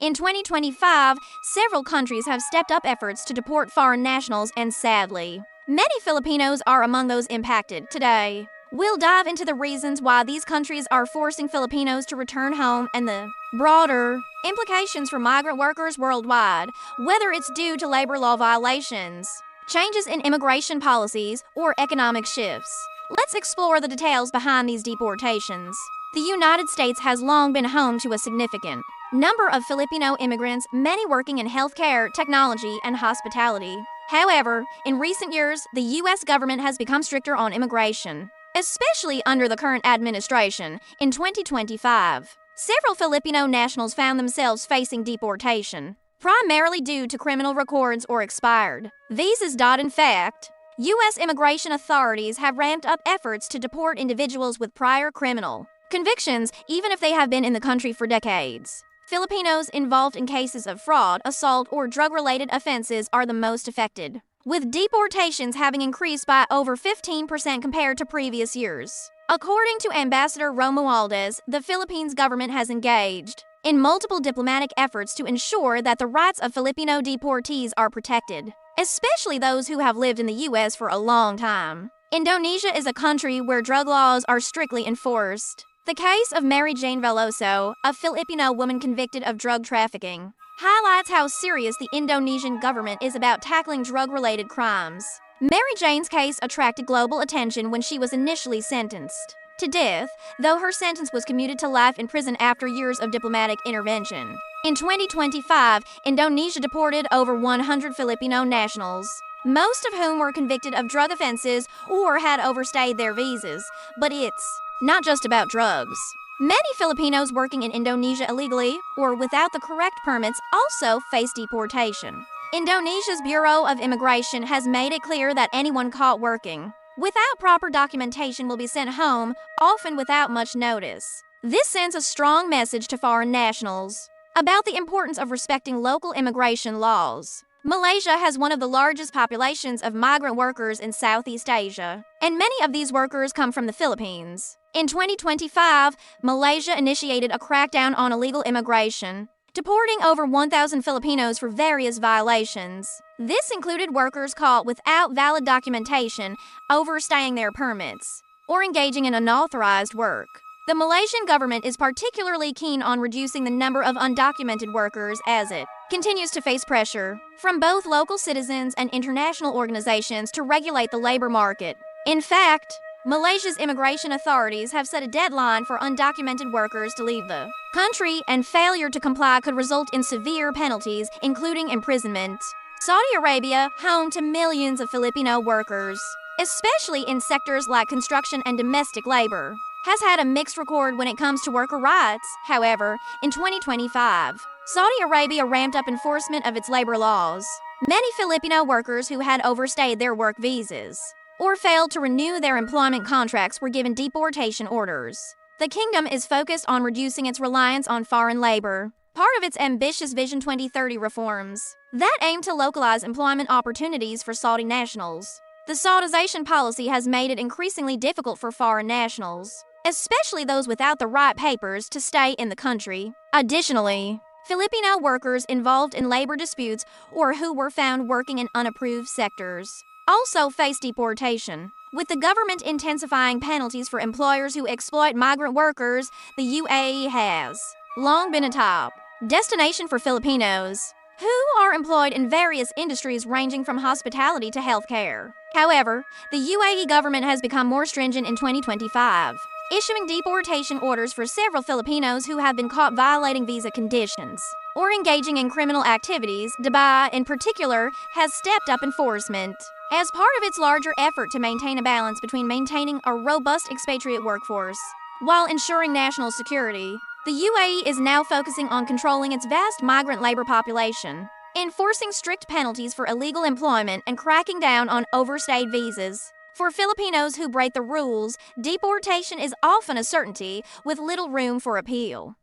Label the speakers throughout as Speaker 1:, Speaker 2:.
Speaker 1: In 2025, several countries have stepped up efforts to deport foreign nationals, and sadly, many Filipinos are among those impacted today. We'll dive into the reasons why these countries are forcing Filipinos to return home and the broader implications for migrant workers worldwide, whether it's due to labor law violations, changes in immigration policies, or economic shifts. Let's explore the details behind these deportations. The United States has long been home to a significant number of Filipino immigrants, many working in healthcare, technology, and hospitality. However, in recent years, the U.S. government has become stricter on immigration, especially under the current administration. In 2025, several Filipino nationals found themselves facing deportation, primarily due to criminal records or expired visas. In fact, U.S. immigration authorities have ramped up efforts to deport individuals with prior criminal convictions, even if they have been in the country for decades. Filipinos involved in cases of fraud, assault, or drug-related offenses are the most affected, with deportations having increased by over 15% compared to previous years. According to Ambassador Romualdez, the Philippines government has engaged in multiple diplomatic efforts to ensure that the rights of Filipino deportees are protected, especially those who have lived in the U.S. for a long time. Indonesia is a country where drug laws are strictly enforced. The case of Mary Jane Veloso, a Filipino woman convicted of drug trafficking, highlights how serious the Indonesian government is about tackling drug-related crimes. Mary Jane's case attracted global attention when she was initially sentenced to death, though her sentence was commuted to life in prison after years of diplomatic intervention. In 2025, Indonesia deported over 100 Filipino nationals, most of whom were convicted of drug offenses or had overstayed their visas. But it's not just about drugs. Many Filipinos working in Indonesia illegally or without the correct permits also face deportation. Indonesia's Bureau of Immigration has made it clear that anyone caught working without proper documentation will be sent home, often without much notice. This sends a strong message to foreign nationals about the importance of respecting local immigration laws. Malaysia has one of the largest populations of migrant workers in Southeast Asia, and many of these workers come from the Philippines. In 2025, Malaysia initiated a crackdown on illegal immigration, deporting over 1,000 Filipinos for various violations. This included workers caught without valid documentation, overstaying their permits, or engaging in unauthorized work. The Malaysian government is particularly keen on reducing the number of undocumented workers as it continues to face pressure from both local citizens and international organizations to regulate the labor market. In fact, Malaysia's immigration authorities have set a deadline for undocumented workers to leave the country, and failure to comply could result in severe penalties, including imprisonment. Saudi Arabia, home to millions of Filipino workers, especially in sectors like construction and domestic labor, has had a mixed record when it comes to worker rights. However, in 2025, Saudi Arabia ramped up enforcement of its labor laws. Many Filipino workers who had overstayed their work visas or failed to renew their employment contracts were given deportation orders. The kingdom is focused on reducing its reliance on foreign labor, part of its ambitious Vision 2030 reforms that aim to localize employment opportunities for Saudi nationals. The Saudization policy has made it increasingly difficult for foreign nationals, especially those without the right papers, to stay in the country. Additionally, Filipino workers involved in labor disputes or who were found working in unapproved sectors also face deportation. With the government intensifying penalties for employers who exploit migrant workers, the UAE has long been a top destination for Filipinos who are employed in various industries ranging from hospitality to healthcare. However, the UAE government has become more stringent in 2025, issuing deportation orders for several Filipinos who have been caught violating visa conditions or engaging in criminal activities. Dubai, in particular, has stepped up enforcement as part of its larger effort to maintain a balance between maintaining a robust expatriate workforce while ensuring national security. The UAE is now focusing on controlling its vast migrant labor population, enforcing strict penalties for illegal employment, and cracking down on overstayed visas. For Filipinos who break the rules, deportation is often a certainty with little room for appeal.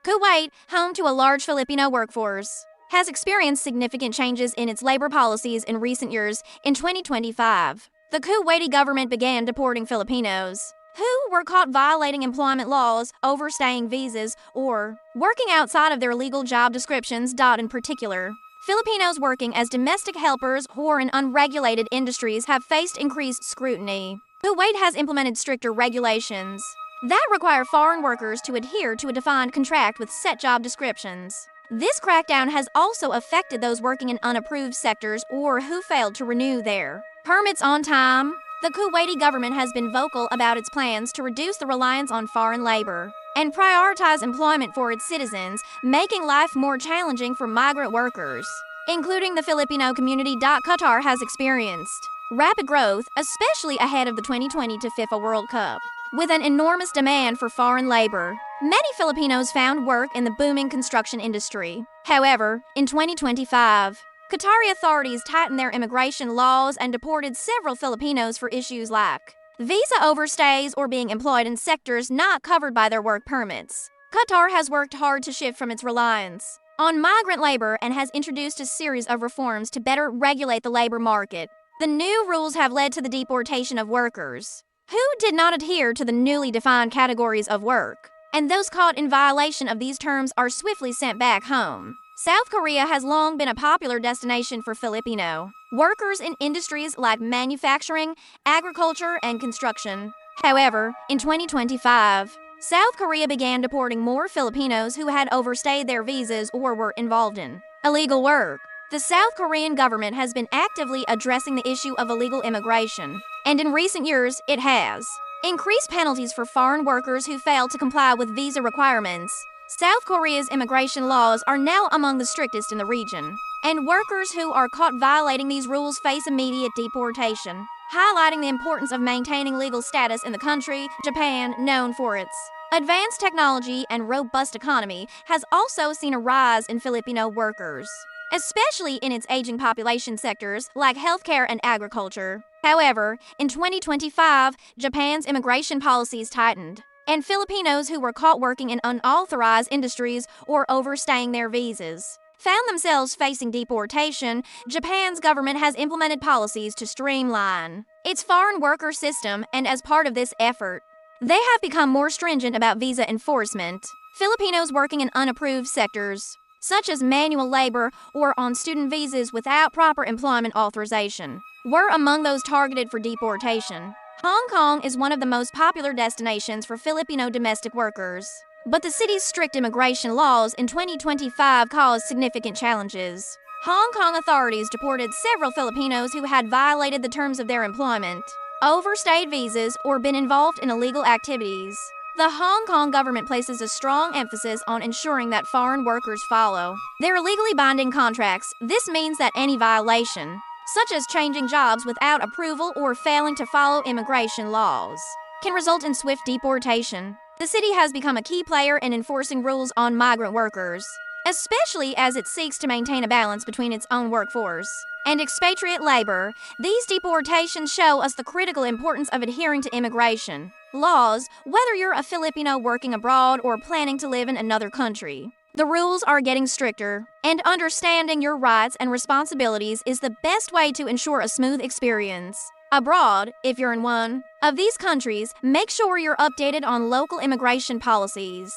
Speaker 1: Kuwait, home to a large Filipino workforce, has experienced significant changes in its labor policies in recent years. In 2025, the Kuwaiti government began deporting Filipinos who were caught violating employment laws, overstaying visas, or working outside of their legal job descriptions. In particular, Filipinos working as domestic helpers or in unregulated industries have faced increased scrutiny. Kuwait has implemented stricter regulations that require foreign workers to adhere to a defined contract with set job descriptions. This crackdown has also affected those working in unapproved sectors or who failed to renew their permits on time. The Kuwaiti government has been vocal about its plans to reduce the reliance on foreign labor and prioritize employment for its citizens, making life more challenging for migrant workers, including the Filipino community. Qatar has experienced rapid growth, especially ahead of the 2022 FIFA World Cup. With an enormous demand for foreign labor, many Filipinos found work in the booming construction industry. However, in 2025, Qatari authorities tightened their immigration laws and deported several Filipinos for issues like visa overstays or being employed in sectors not covered by their work permits. Qatar has worked hard to shift from its reliance on migrant labor and has introduced a series of reforms to better regulate the labor market. The new rules have led to the deportation of workers who did not adhere to the newly defined categories of work, and those caught in violation of these terms are swiftly sent back home. South Korea has long been a popular destination for Filipino workers in industries like manufacturing, agriculture, and construction. However, in 2025, South Korea began deporting more Filipinos who had overstayed their visas or were involved in illegal work. The South Korean government has been actively addressing the issue of illegal immigration, and in recent years, it has increased penalties for foreign workers who fail to comply with visa requirements. South Korea's immigration laws are now among the strictest in the region, and workers who are caught violating these rules face immediate deportation, highlighting the importance of maintaining legal status in the country. Japan, known for its advanced technology and robust economy, has also seen a rise in Filipino workers, especially in its aging population sectors like healthcare and agriculture. However, in 2025, Japan's immigration policies tightened, and Filipinos who were caught working in unauthorized industries or overstaying their visas found themselves facing deportation. Japan's government has implemented policies to streamline its foreign worker system, and as part of this effort, they have become more stringent about visa enforcement. Filipinos working in unapproved sectors, such as manual labor or on student visas without proper employment authorization, were among those targeted for deportation. Hong Kong is one of the most popular destinations for Filipino domestic workers, but the city's strict immigration laws in 2025 caused significant challenges. Hong Kong authorities deported several Filipinos who had violated the terms of their employment, overstayed visas, or been involved in illegal activities. The Hong Kong government places a strong emphasis on ensuring that foreign workers follow their legally binding contracts. This means that any violation, such as changing jobs without approval or failing to follow immigration laws, can result in swift deportation. The city has become a key player in enforcing rules on migrant workers, especially as it seeks to maintain a balance between its own workforce and expatriate labor. These deportations show us the critical importance of adhering to immigration laws, whether you're a Filipino working abroad or planning to live in another country. The rules are getting stricter, and understanding your rights and responsibilities is the best way to ensure a smooth experience abroad. If you're in one of these countries, make sure you're updated on local immigration policies.